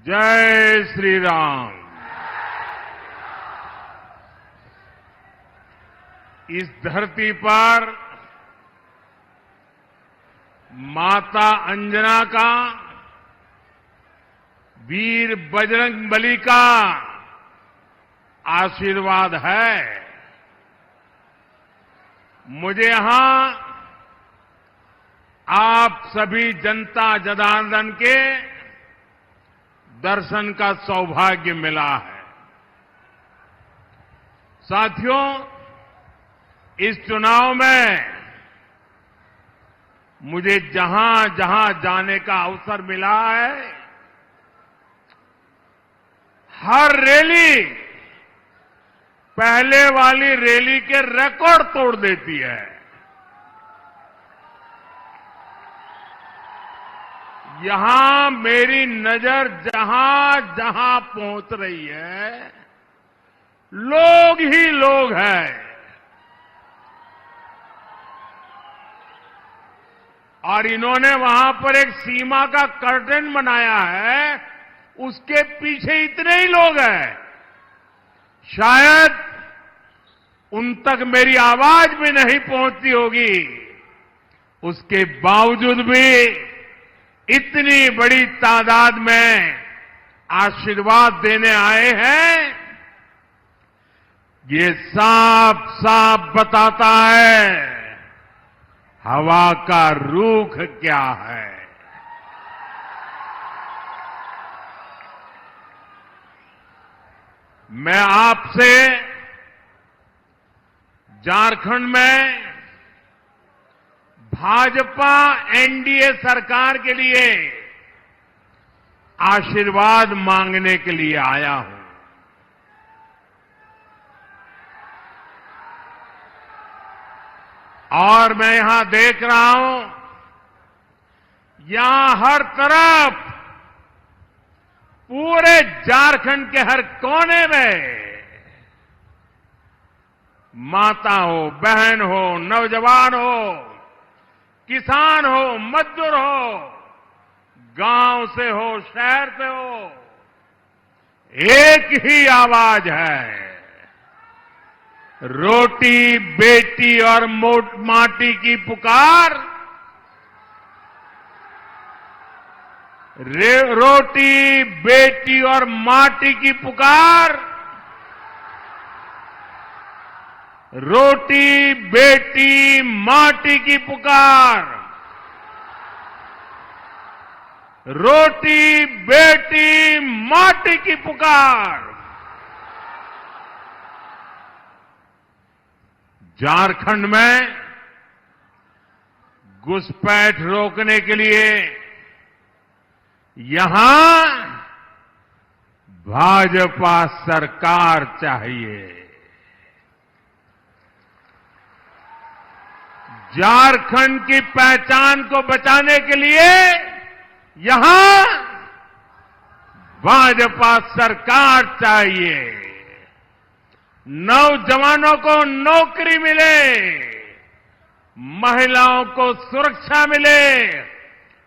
जय श्री राम। इस धरती पर माता अंजना का, वीर बजरंगबली का आशीर्वाद है। मुझे यहां आप सभी जनता जनार्दन के दर्शन का सौभाग्य मिला है। साथियों, इस चुनाव में मुझे जहां जहां जाने का अवसर मिला है, हर रैली पहले वाली रैली के रिकॉर्ड तोड़ देती है। यहां मेरी नजर जहां जहां पहुंच रही है, लोग ही लोग हैं। और इन्होंने वहां पर एक सीमा का कर्टन बनाया है, उसके पीछे इतने ही लोग हैं। शायद उन तक मेरी आवाज भी नहीं पहुंचती होगी, उसके बावजूद भी इतनी बड़ी तादाद में आशीर्वाद देने आए हैं। ये साफ साफ बताता है हवा का रुख क्या है। मैं आपसे झारखंड में भाजपा एनडीए सरकार के लिए आशीर्वाद मांगने के लिए आया हूं। और मैं यहां देख रहा हूं, यहां हर तरफ पूरे झारखंड के हर कोने में माता हो, बहन हो, नौजवान हो, किसान हो, मजदूर हो, गांव से हो, शहर से हो, एक ही आवाज है, रोटी बेटी और माटी की पुकार। रोटी बेटी और माटी की पुकार, रोटी बेटी माटी की पुकार, रोटी बेटी माटी की पुकार। झारखंड में घुसपैठ रोकने के लिए यहां भाजपा सरकार चाहिए। झारखंड की पहचान को बचाने के लिए यहां भाजपा सरकार चाहिए। नौजवानों को नौकरी मिले, महिलाओं को सुरक्षा मिले,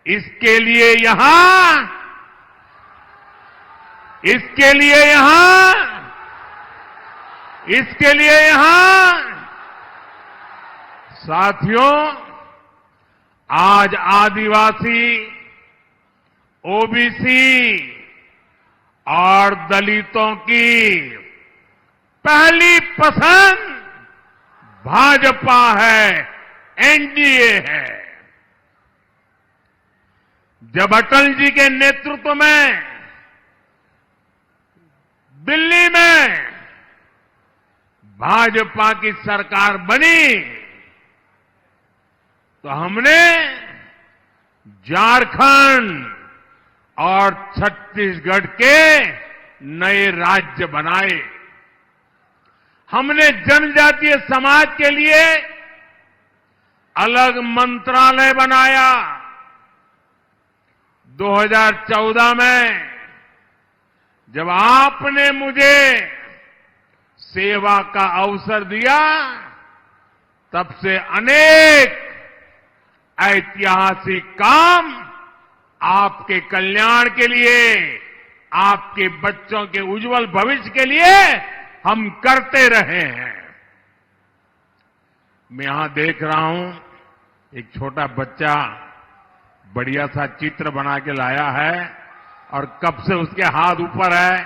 इसके लिए यहां साथियों, आज आदिवासी, ओबीसी और दलितों की पहली पसंद भाजपा है, एनडीए है। जब अटल जी के नेतृत्व में दिल्ली में भाजपा की सरकार बनी, तो हमने झारखंड और छत्तीसगढ़ के नए राज्य बनाए। हमने जनजातीय समाज के लिए अलग मंत्रालय बनाया। 2014 में जब आपने मुझे सेवा का अवसर दिया, तब से अनेक ऐतिहासिक काम आपके कल्याण के लिए, आपके बच्चों के उज्जवल भविष्य के लिए हम करते रहे हैं। मैं यहां देख रहा हूं एक छोटा बच्चा बढ़िया सा चित्र बना के लाया है और कब से उसके हाथ ऊपर है।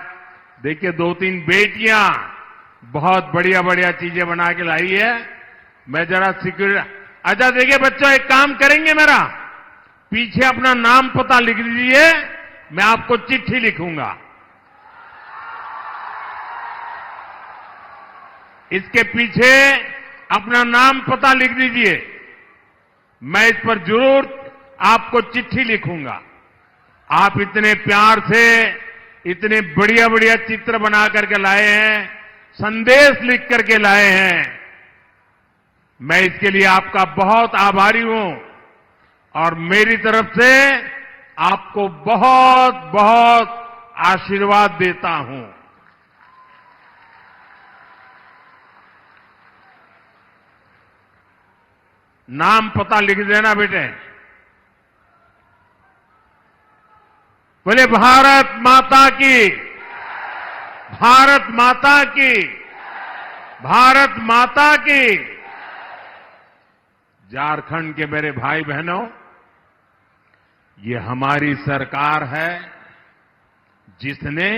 देखिए 2-3 बेटियां बहुत बढ़िया बढ़िया चीजें बना के लाई है। मैं जरा सिक्योरिटी अच्छा देखिए बच्चों एक काम करेंगे मेरा पीछे अपना नाम पता लिख दीजिए, मैं आपको चिट्ठी लिखूंगा। इसके पीछे अपना नाम पता लिख दीजिए, मैं इस पर जरूर आपको चिट्ठी लिखूंगा। आप इतने प्यार से इतने बढ़िया बढ़िया चित्र बना करके लाए हैं, संदेश लिख करके लाए हैं। मैं इसके लिए आपका बहुत आभारी हूं और मेरी तरफ से आपको बहुत बहुत आशीर्वाद देता हूं। नाम पता लिख देना बेटे। बोले भारत माता की, भारत माता की, भारत माता की। झारखंड के मेरे भाई बहनों, ये हमारी सरकार है जिसने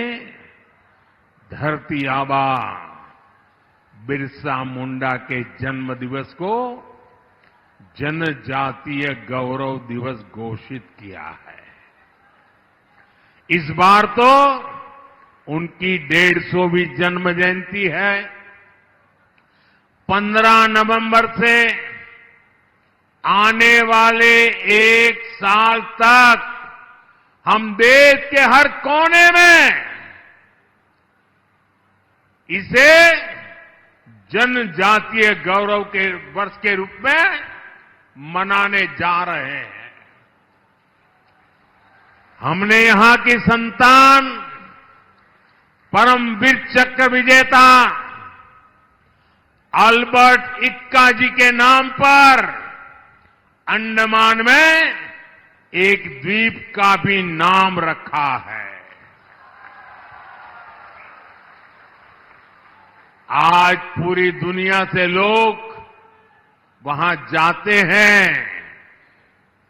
धरती आबा बिरसा मुंडा के जन्म दिवस को जनजातीय गौरव दिवस घोषित किया है। इस बार तो उनकी 150वीं जन्म जयंती है। 15 नवंबर से आने वाले 1 साल तक हम देश के हर कोने में इसे जनजातीय गौरव के वर्ष के रूप में मनाने जा रहे हैं। हमने यहां की संतान परमवीर चक्र विजेता अल्बर्ट इक्का जी के नाम पर अंडमान में एक द्वीप का भी नाम रखा है। आज पूरी दुनिया से लोग वहां जाते हैं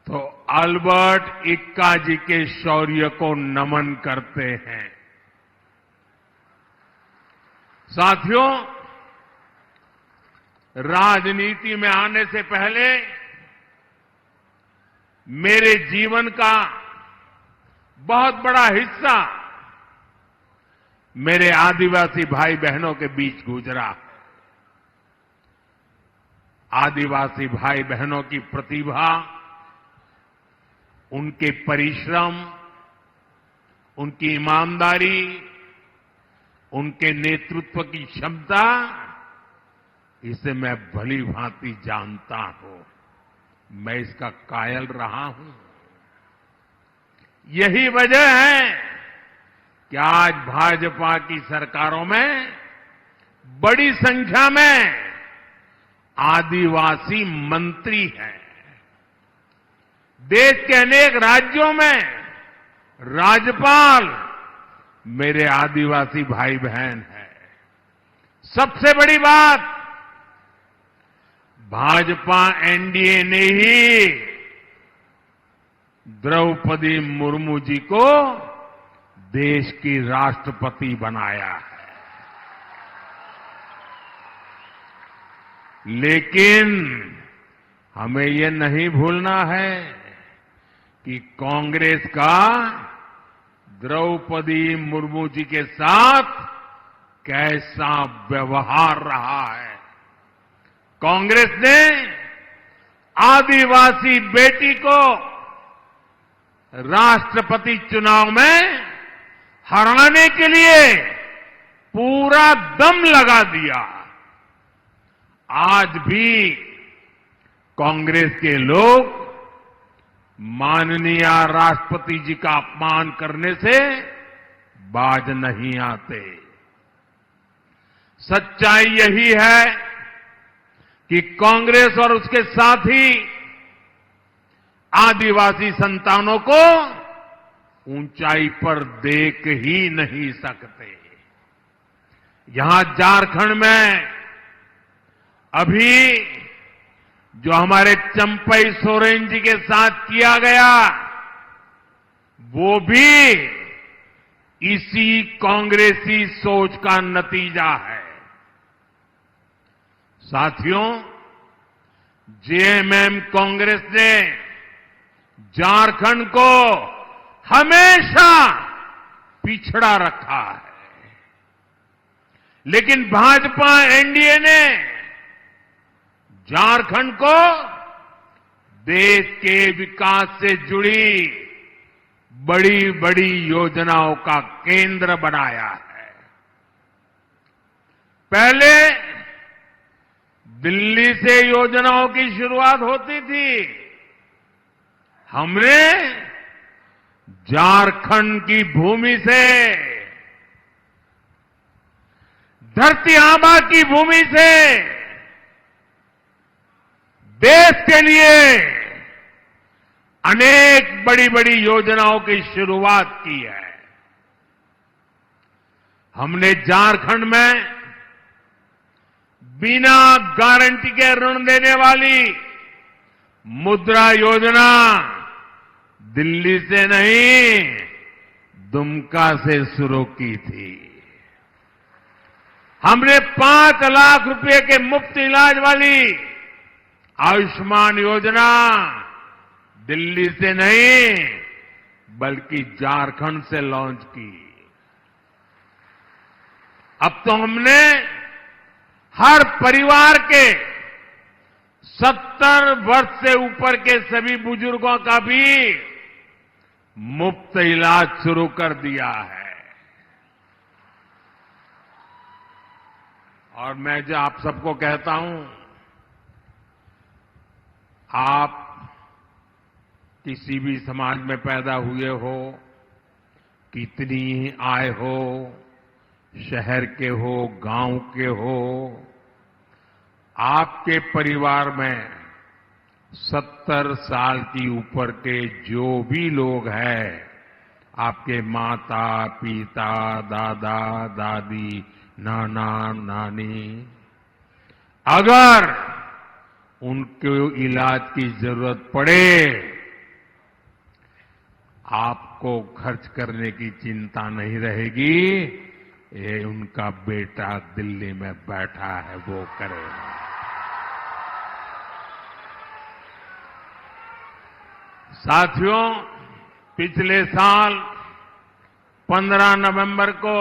तो अल्बर्ट इक्का जी के शौर्य को नमन करते हैं। साथियों, राजनीति में आने से पहले मेरे जीवन का बहुत बड़ा हिस्सा मेरे आदिवासी भाई बहनों के बीच गुजरा। आदिवासी भाई बहनों की प्रतिभा, उनके परिश्रम, उनकी ईमानदारी, उनके नेतृत्व की क्षमता, इसे मैं भली भांति जानता हूं। मैं इसका कायल रहा हूं। यही वजह है कि आज भाजपा की सरकारों में बड़ी संख्या में आदिवासी मंत्री हैं। देश के अनेक राज्यों में राज्यपाल मेरे आदिवासी भाई बहन हैं। सबसे बड़ी बात, भाजपा एनडीए ने ही द्रौपदी मुर्मू जी को देश की राष्ट्रपति बनाया है। लेकिन हमें ये नहीं भूलना है कि कांग्रेस का द्रौपदी मुर्मू जी के साथ कैसा व्यवहार रहा है। कांग्रेस ने आदिवासी बेटी को राष्ट्रपति चुनाव में हराने के लिए पूरा दम लगा दिया। आज भी कांग्रेस के लोग माननीय राष्ट्रपति जी का अपमान करने से बाज नहीं आते। सच्चाई यही है कि कांग्रेस और उसके साथी आदिवासी संतानों को ऊंचाई पर देख ही नहीं सकते। यहां झारखंड में अभी जो हमारे चंपई सोरेन जी के साथ किया गया, वो भी इसी कांग्रेसी सोच का नतीजा है। साथियों, जेएमएम कांग्रेस ने झारखंड को हमेशा पिछड़ा रखा है, लेकिन भाजपा एनडीए ने झारखंड को देश के विकास से जुड़ी बड़ी बड़ी योजनाओं का केंद्र बनाया है। पहले दिल्ली से योजनाओं की शुरुआत होती थी, हमने झारखंड की भूमि से, धरती आबा की भूमि से देश के लिए अनेक बड़ी बड़ी योजनाओं की शुरुआत की है। हमने झारखंड में बिना गारंटी के ऋण देने वाली मुद्रा योजना दिल्ली से नहीं, दुमका से शुरू की थी। हमने 5 लाख रुपए के मुफ्त इलाज वाली आयुष्मान योजना दिल्ली से नहीं, बल्कि झारखंड से लॉन्च की। अब तो हमने हर परिवार के 70 वर्ष से ऊपर के सभी बुजुर्गों का भी मुफ्त इलाज शुरू कर दिया है। और मैं जो आप सबको कहता हूं, आप किसी भी समाज में पैदा हुए हो, कितनी ही आय हो, शहर के हो, गांव के हो, आपके परिवार में 70 साल की ऊपर के जो भी लोग हैं, आपके माता पिता, दादा दादी, नाना नानी, अगर उनको इलाज की जरूरत पड़े, आपको खर्च करने की चिंता नहीं रहेगी। ये उनका बेटा दिल्ली में बैठा है, वो करेगा। साथियों, पिछले साल 15 नवंबर को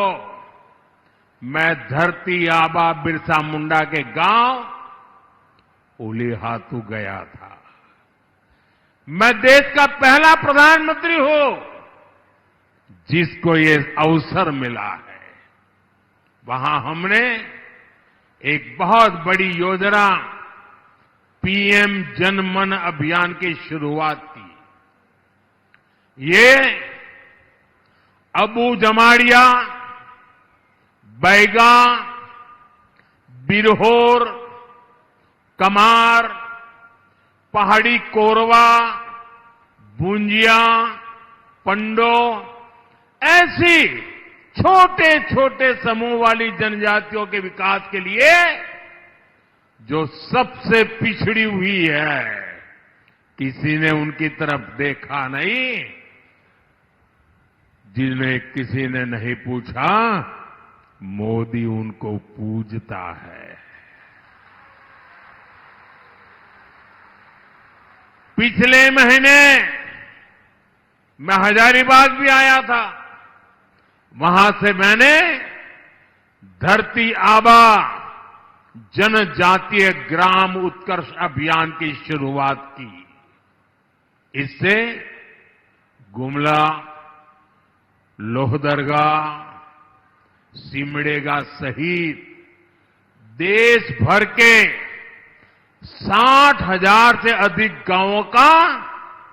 मैं धरती आबा बिरसा मुंडा के गांव उलीहातू गया था। मैं देश का पहला प्रधानमंत्री हूं जिसको ये अवसर मिला है। वहां हमने एक बहुत बड़ी योजना पीएम जन मन अभियान की शुरुआत की। ये अबू जमाड़िया, बैगा, बिरहोर, कमार, पहाड़ी कोरवा, बूंजिया, पंडो, ऐसी छोटे छोटे समूह वाली जनजातियों के विकास के लिए जो सबसे पिछड़ी हुई है, किसी ने उनकी तरफ देखा नहीं, जिन्हें किसी ने नहीं पूछा, मोदी उनको पूजता है। पिछले महीने मैं हजारीबाग भी आया था। वहां से मैंने धरती आबा जनजातीय ग्राम उत्कर्ष अभियान की शुरुआत की। इससे गुमला, लोहदरगा, सिमडेगा सहित देश भर के 60,000 से अधिक गांवों का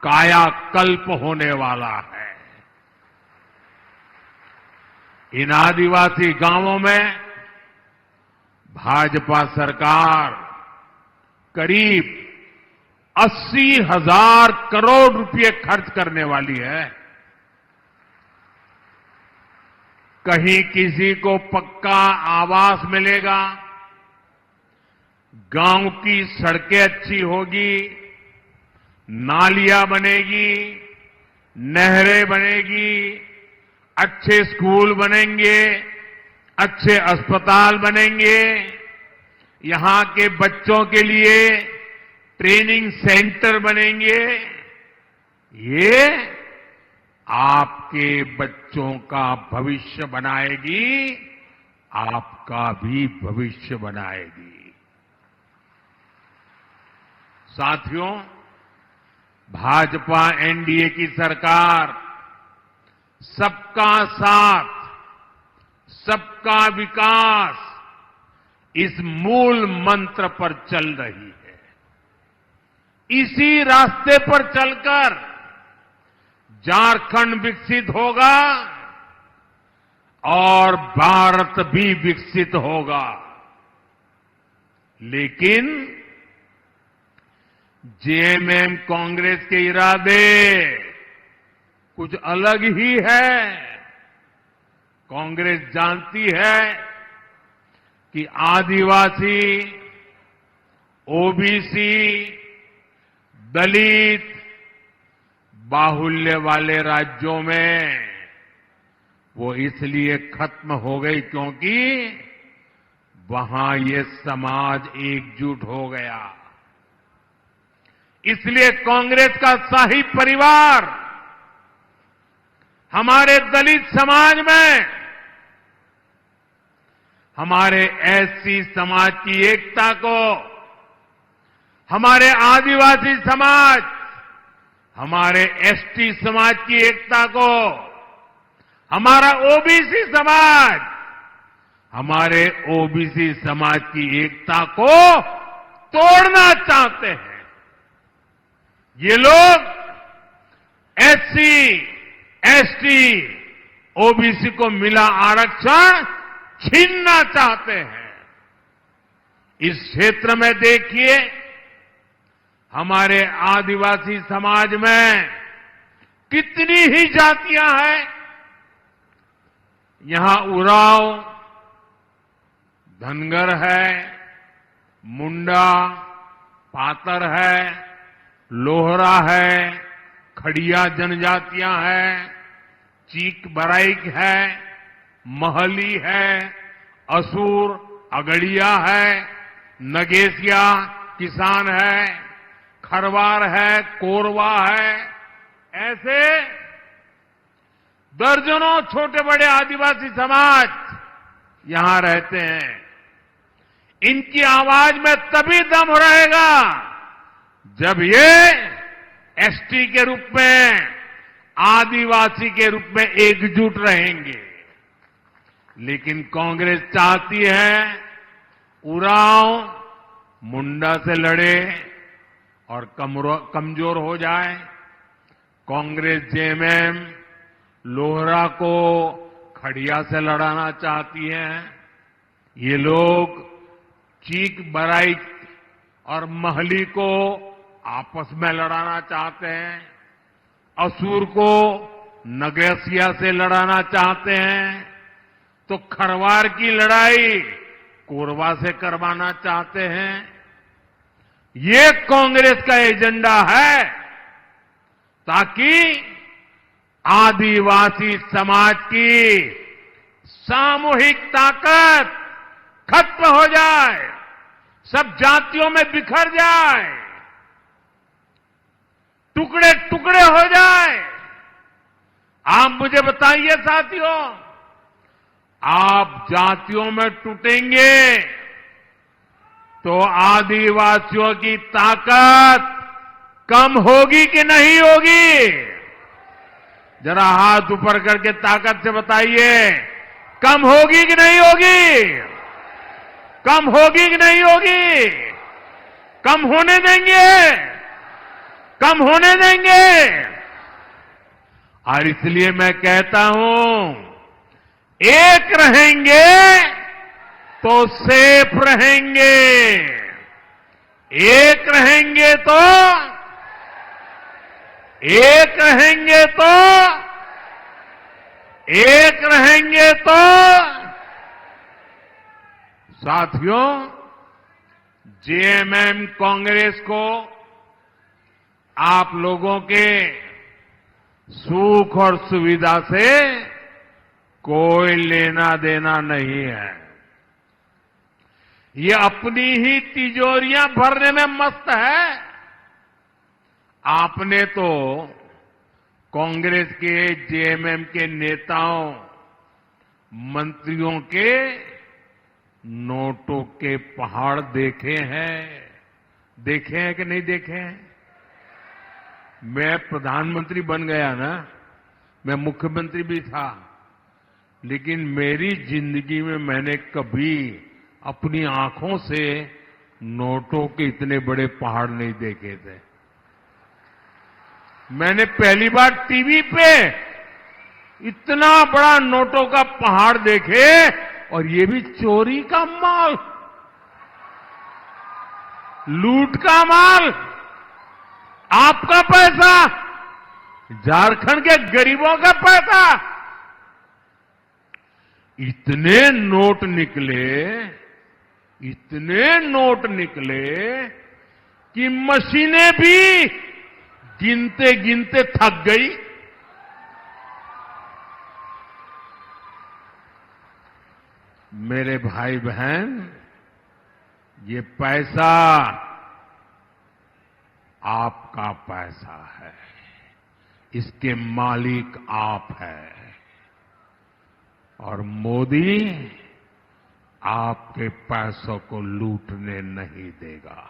कायाकल्प होने वाला है। इन आदिवासी गांवों में भाजपा सरकार करीब 80,000 करोड़ रुपए खर्च करने वाली है। कहीं किसी को पक्का आवास मिलेगा, गांव की सड़कें अच्छी होगी, नालियां बनेगी, नहरें बनेगी, अच्छे स्कूल बनेंगे, अच्छे अस्पताल बनेंगे, यहां के बच्चों के लिए ट्रेनिंग सेंटर बनेंगे। ये आपके बच्चों का भविष्य बनाएगी, आपका भी भविष्य बनाएगी। साथियों, भाजपा एनडीए की सरकार सबका साथ, सबका विकास इस मूल मंत्र पर चल रही है। इसी रास्ते पर चलकर झारखंड विकसित होगा और भारत भी विकसित होगा। लेकिन जेएमएम कांग्रेस के इरादे कुछ अलग ही है। कांग्रेस जानती है कि आदिवासी, ओबीसी, दलित बाहुल्य वाले राज्यों में वो इसलिए खत्म हो गई क्योंकि वहां ये समाज एकजुट हो गया। इसलिए कांग्रेस का शाही परिवार हमारे दलित समाज में, हमारे एससी समाज की एकता को, हमारे आदिवासी समाज, हमारे एसटी समाज की एकता को, हमारा ओबीसी समाज, हमारे ओबीसी समाज की एकता को तोड़ना चाहते हैं। ये लोग एससी, एसटी, ओबीसी को मिला आरक्षण छीनना चाहते हैं। इस क्षेत्र में देखिए, हमारे आदिवासी समाज में कितनी ही जातियां हैं। यहां उरांव, धनगर है, मुंडा, पातर है, लोहरा है, खड़िया जनजातियां हैं, चीक बराइक है, महली है, असुर, अगड़िया है, नगेसिया किसान है, खरवार है, कोरवा है। ऐसे दर्जनों छोटे बड़े आदिवासी समाज यहां रहते हैं। इनकी आवाज में तभी दम रहेगा जब ये एसटी के रूप में, आदिवासी के रूप में एकजुट रहेंगे। लेकिन कांग्रेस चाहती है उरांव मुंडा से लड़े और कमजोर हो जाए। कांग्रेस जेएमएम लोहरा को खड़िया से लड़ाना चाहती है। ये लोग चीक बराइक और महली को आपस में लड़ाना चाहते हैं। असुर को नगेसिया से लड़ाना चाहते हैं, तो खरवार की लड़ाई कोरवा से करवाना चाहते हैं। ये कांग्रेस का एजेंडा है ताकि आदिवासी समाज की सामूहिक ताकत खत्म हो जाए, सब जातियों में बिखर जाए, टुकड़े टुकड़े हो जाए। आप मुझे बताइए साथियों, आप जातियों में टूटेंगे तो आदिवासियों की ताकत कम होगी कि नहीं होगी? जरा हाथ ऊपर करके ताकत से बताइए, कम होगी कि नहीं होगी? कम होगी कि नहीं होगी? कम होने देंगे? कम होने देंगे? और इसलिए मैं कहता हूं, एक रहेंगे तो सेफ रहेंगे, एक रहेंगे तो एक रहेंगे तो साथियों, जेएमएम कांग्रेस को आप लोगों के सुख और सुविधा से कोई लेना देना नहीं है। ये अपनी ही तिजोरियां भरने में मस्त है। आपने तो कांग्रेस के, जेएमएम के नेताओं, मंत्रियों के नोटों के पहाड़ देखे हैं कि नहीं देखे हैं? मैं प्रधानमंत्री बन गया ना, मैं मुख्यमंत्री भी था, लेकिन मेरी जिंदगी में मैंने कभी अपनी आंखों से नोटों के इतने बड़े पहाड़ नहीं देखे थे। मैंने पहली बार टीवी पे इतना बड़ा नोटों का पहाड़ देखे, और ये भी चोरी का माल, लूट का माल, आपका पैसा, झारखंड के गरीबों का पैसा। इतने नोट निकले कि मशीनें भी गिनते गिनते थक गई। मेरे भाई बहन, ये पैसा आपका पैसा है, इसके मालिक आप हैं, और मोदी आपके पैसों को लूटने नहीं देगा।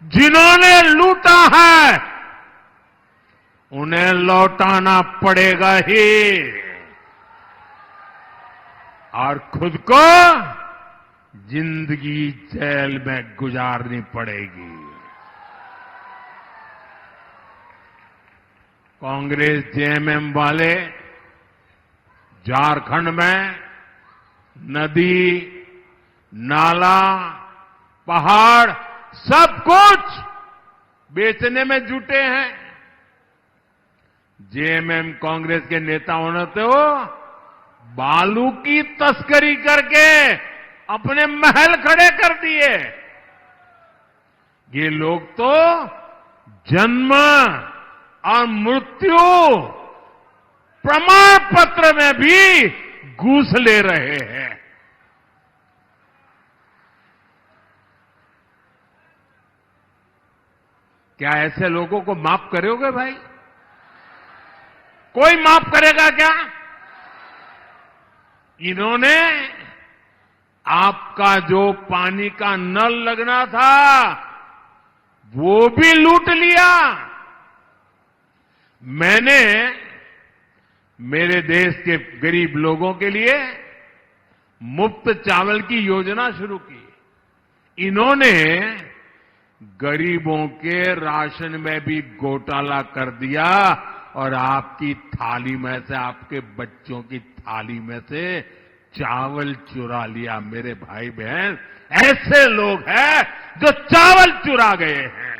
जिन्होंने लूटा है उन्हें लौटाना पड़ेगा ही, और खुद को जिंदगी जेल में गुजारनी पड़ेगी। कांग्रेस जेएमएम वाले झारखंड में नदी, नाला, पहाड़ सब कुछ बेचने में जुटे हैं। जेएमएम कांग्रेस के नेताओं ने तो बालू की तस्करी करके अपने महल खड़े कर दिए। ये लोग तो जन्म और मृत्यु प्रमाण पत्र में भी घूस ले रहे हैं। क्या ऐसे लोगों को माफ करोगे भाई? कोई माफ करेगा क्या? इन्होंने आपका जो पानी का नल लगना था वो भी लूट लिया। मैंने मेरे देश के गरीब लोगों के लिए मुफ्त चावल की योजना शुरू की। इन्होंने गरीबों के राशन में भी घोटाला कर दिया और आपकी थाली में से, आपके बच्चों की थाली में से चावल चुरा लिया। मेरे भाई बहन, ऐसे लोग हैं जो चावल चुरा गए हैं।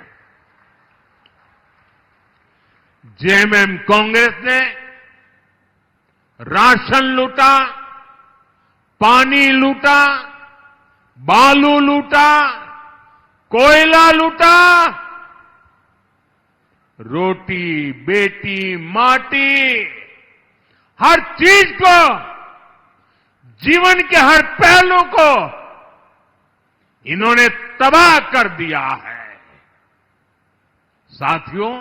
जेएमएम कांग्रेस ने राशन लूटा, पानी लूटा, बालू लूटा, कोयला लूटा, रोटी, बेटी, माटी, हर चीज को, जीवन के हर पहलू को इन्होंने तबाह कर दिया है। साथियों,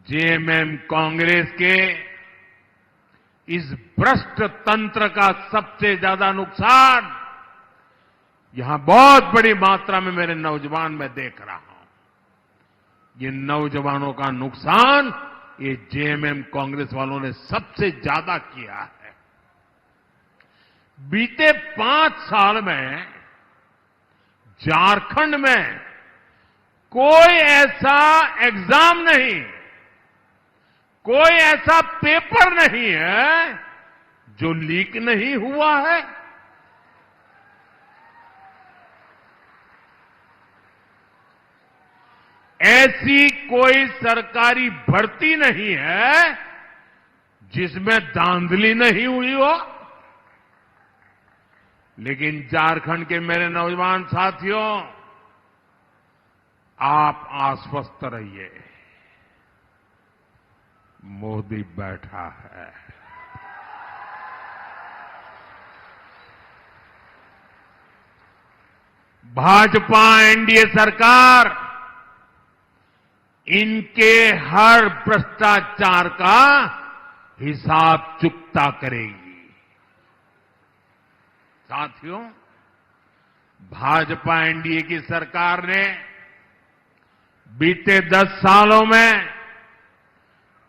जेएमएम कांग्रेस के इस भ्रष्ट तंत्र का सबसे ज्यादा नुकसान यहां बहुत बड़ी मात्रा में मेरे नौजवान में देख रहा हूं। ये नौजवानों का नुकसान ये जेएमएम कांग्रेस वालों ने सबसे ज्यादा किया है। बीते 5 साल में झारखंड में कोई ऐसा एग्जाम नहीं, कोई ऐसा पेपर नहीं है जो लीक नहीं हुआ है। ऐसी कोई सरकारी भर्ती नहीं है जिसमें धांधली नहीं हुई हो। लेकिन झारखंड के मेरे नौजवान साथियों, आप आश्वस्त रहिए, मोदी बैठा है। भाजपा एनडीए सरकार इनके हर भ्रष्टाचार का हिसाब चुकता करेगी। साथियों, भाजपा एनडीए की सरकार ने बीते 10 सालों में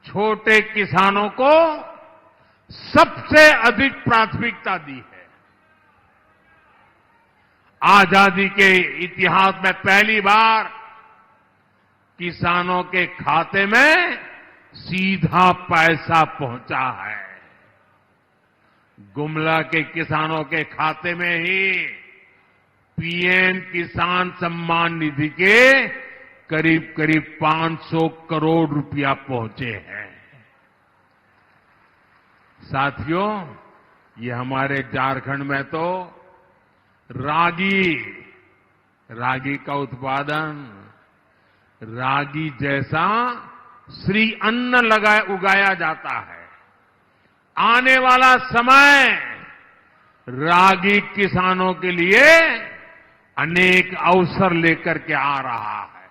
छोटे किसानों को सबसे अधिक प्राथमिकता दी है। आजादी के इतिहास में पहली बार किसानों के खाते में सीधा पैसा पहुंचा है। गुमला के किसानों के खाते में ही पीएम किसान सम्मान निधि के करीब करीब 500 करोड़ रुपया पहुंचे हैं। साथियों, ये हमारे झारखंड में तो रागी का उत्पादन, रागी जैसा श्री अन्न उगाया जाता है। आने वाला समय रागी किसानों के लिए अनेक अवसर लेकर के आ रहा है।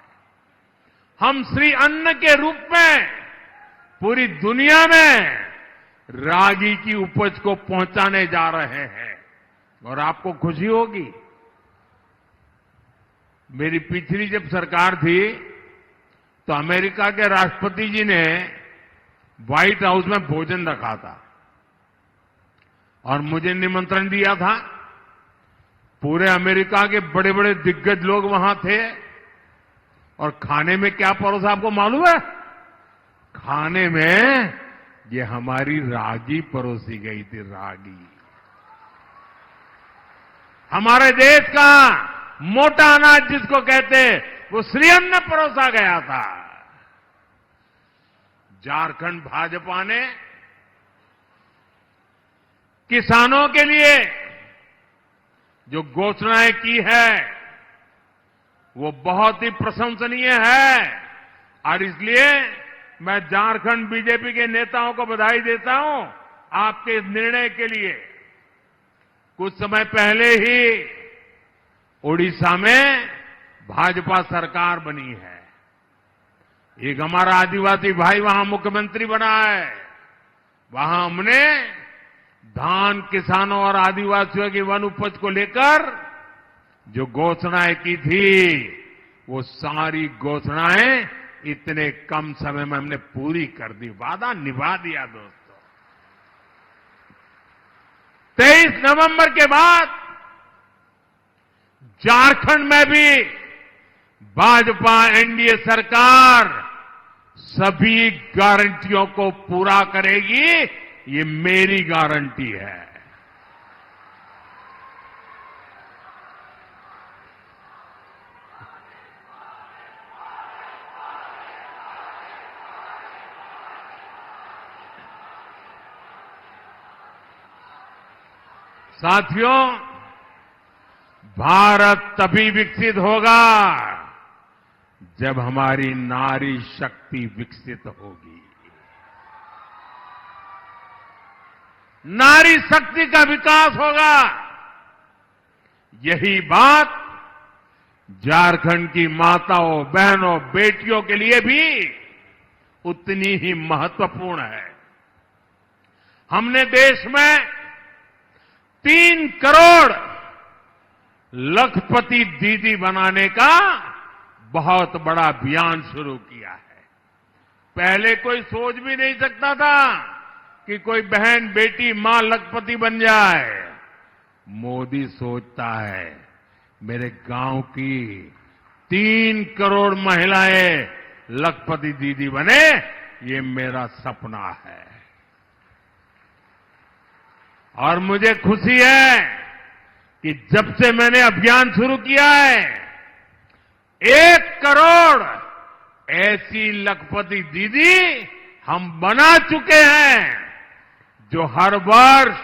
हम श्री अन्न के रूप में पूरी दुनिया में रागी की उपज को पहुंचाने जा रहे हैं और आपको खुशी होगी। मेरी पिछली जब सरकार थी तो अमेरिका के राष्ट्रपति जी ने व्हाइट हाउस में भोजन रखा था और मुझे निमंत्रण दिया था। पूरे अमेरिका के बड़े बड़े दिग्गज लोग वहां थे और खाने में क्या परोसा आपको मालूम है? खाने में ये हमारी रागी परोसी गई थी। रागी हमारे देश का मोटा अनाज जिसको कहते वो श्री अन्न परोसा गया था। झारखंड भाजपा ने किसानों के लिए जो घोषणाएं की है वो बहुत ही प्रशंसनीय है और इसलिए मैं झारखंड बीजेपी के नेताओं को बधाई देता हूं आपके इस निर्णय के लिए। कुछ समय पहले ही ओडिशा में भाजपा सरकार बनी है। एक हमारा आदिवासी भाई वहां मुख्यमंत्री बना है। वहां हमने धान किसानों और आदिवासियों की वन उपज को लेकर जो घोषणाएं की थी वो सारी घोषणाएं इतने कम समय में हमने पूरी कर दी। वादा निभा दिया दोस्तों। 23 नवंबर के बाद झारखंड में भी भाजपा एनडीए सरकार सभी गारंटियों को पूरा करेगी। ये मेरी गारंटी है। साथियों, भारत तभी विकसित होगा जब हमारी नारी शक्ति विकसित होगी। नारी शक्ति का विकास होगा। यही बात झारखंड की माताओं, बहनों, बेटियों के लिए भी उतनी ही महत्वपूर्ण है। हमने देश में 3 करोड़ लखपति दीदी बनाने का बहुत बड़ा अभियान शुरू किया है। पहले कोई सोच भी नहीं सकता था कि कोई बहन, बेटी, मां लखपति बन जाए। मोदी सोचता है मेरे गांव की 3 करोड़ महिलाएं लखपति दीदी बने, ये मेरा सपना है। और मुझे खुशी है कि जब से मैंने अभियान शुरू किया है 1 करोड़ ऐसी लखपति दीदी हम बना चुके हैं जो हर वर्ष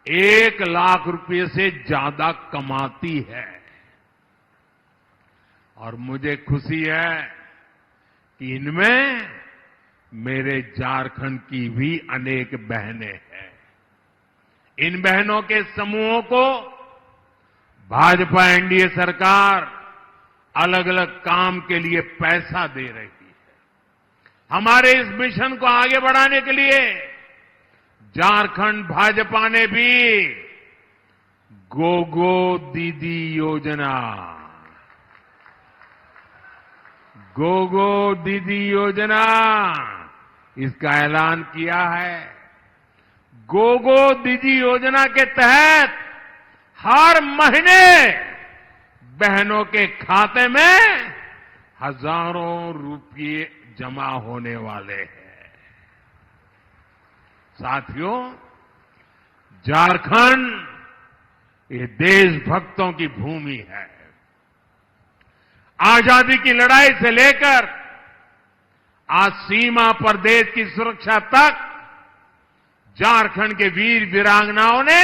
1 लाख रुपए से ज्यादा कमाती है। और मुझे खुशी है कि इनमें मेरे झारखंड की भी अनेक बहनें हैं। इन बहनों के समूहों को भाजपा एनडीए सरकार अलग अलग काम के लिए पैसा दे रही है। हमारे इस मिशन को आगे बढ़ाने के लिए झारखंड भाजपा ने भी गोगो दीदी योजना, गोगो दीदी योजना इसका ऐलान किया है। गोगो दीदी योजना के तहत हर महीने बहनों के खाते में हजारों रुपये जमा होने वाले हैं। साथियों, झारखंड ये देशभक्तों की भूमि है। आजादी की लड़ाई से लेकर आज सीमा पर देश की सुरक्षा तक झारखंड के वीर वीरांगनाओं ने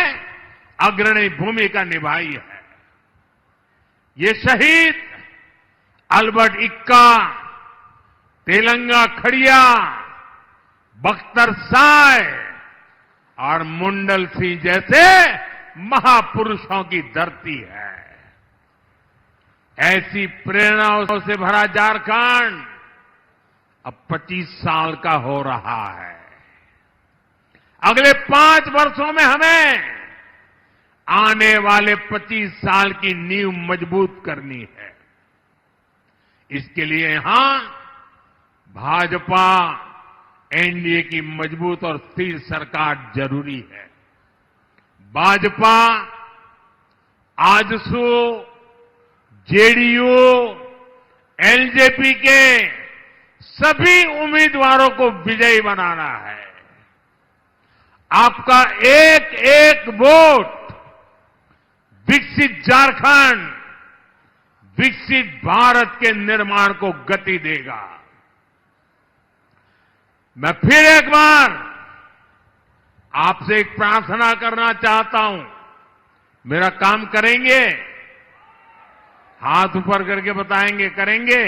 अग्रणी भूमिका निभाई है। ये शहीद अल्बर्ट इक्का, तेलंगा खड़िया, बख्तर साय और मुंडल सिंह जैसे महापुरुषों की धरती है। ऐसी प्रेरणाओं से भरा झारखंड अब 25 साल का हो रहा है। अगले 5 वर्षों में हमें आने वाले 25 साल की नींव मजबूत करनी है। इसके लिए यहां भाजपा एनडीए की मजबूत और स्थिर सरकार जरूरी है। भाजपा, आजसू, जेडीयू, एलजेपी के सभी उम्मीदवारों को विजयी बनाना है। आपका एक एक वोट विकसित झारखंड, विकसित भारत के निर्माण को गति देगा। मैं फिर एक बार आपसे एक प्रार्थना करना चाहता हूं। मेरा काम करेंगे? हाथ ऊपर करके बताएंगे, करेंगे?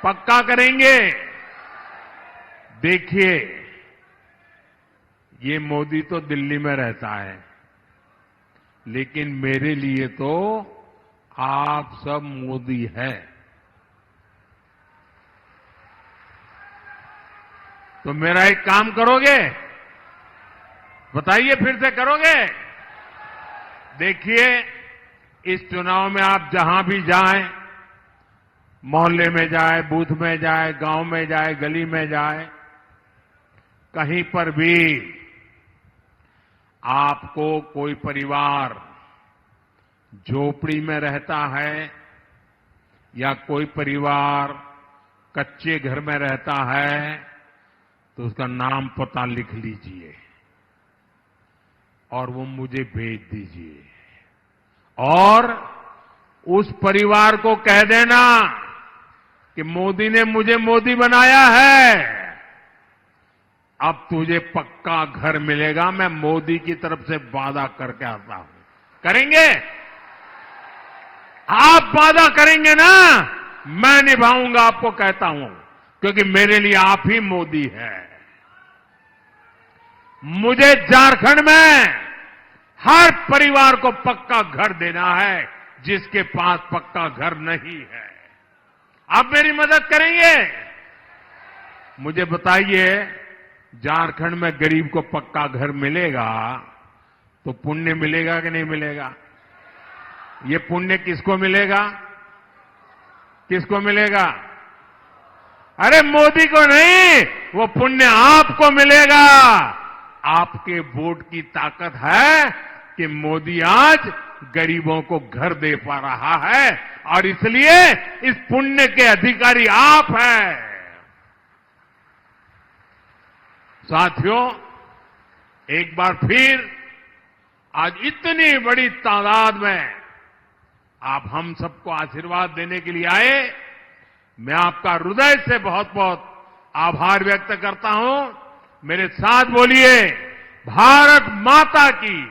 पक्का करेंगे? देखिए, ये मोदी तो दिल्ली में रहता है, लेकिन मेरे लिए तो आप सब मोदी है। तो मेरा एक काम करोगे? बताइए, फिर से करोगे? देखिए, इस चुनाव में आप जहां भी जाएं, मोहल्ले में जाए, बूथ में जाए, गांव में जाए, गली में जाए, कहीं पर भी आपको कोई परिवार झोपड़ी में रहता है या कोई परिवार कच्चे घर में रहता है, तो उसका नाम पता लिख लीजिए और वो मुझे भेज दीजिए। और उस परिवार को कह देना कि मोदी ने मुझे मोदी बनाया है, अब तुझे पक्का घर मिलेगा। मैं मोदी की तरफ से वादा करके आता हूं। करेंगे? आप वादा करेंगे ना? मैं निभाऊंगा, आपको कहता हूं, क्योंकि मेरे लिए आप ही मोदी हैं। मुझे झारखंड में हर परिवार को पक्का घर देना है जिसके पास पक्का घर नहीं है। आप मेरी मदद करेंगे? मुझे बताइए, झारखंड में गरीब को पक्का घर मिलेगा तो पुण्य मिलेगा कि नहीं मिलेगा? ये पुण्य किसको मिलेगा? किसको मिलेगा? अरे मोदी को नहीं, वो पुण्य आपको मिलेगा। आपके वोट की ताकत है कि मोदी आज गरीबों को घर दे पा रहा है, और इसलिए इस पुण्य के अधिकारी आप हैं। साथियों, एक बार फिर आज इतनी बड़ी तादाद में आप हम सबको आशीर्वाद देने के लिए आए। मैं आपका हृदय से बहुत बहुत आभार व्यक्त करता हूं। मेरे साथ बोलिए, भारत माता की,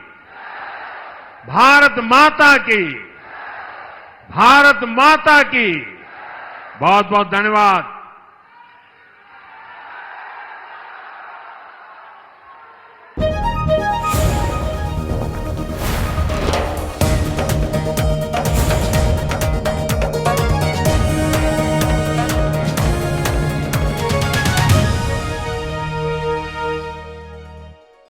भारत माता की, भारत माता की। बहुत बहुत धन्यवाद।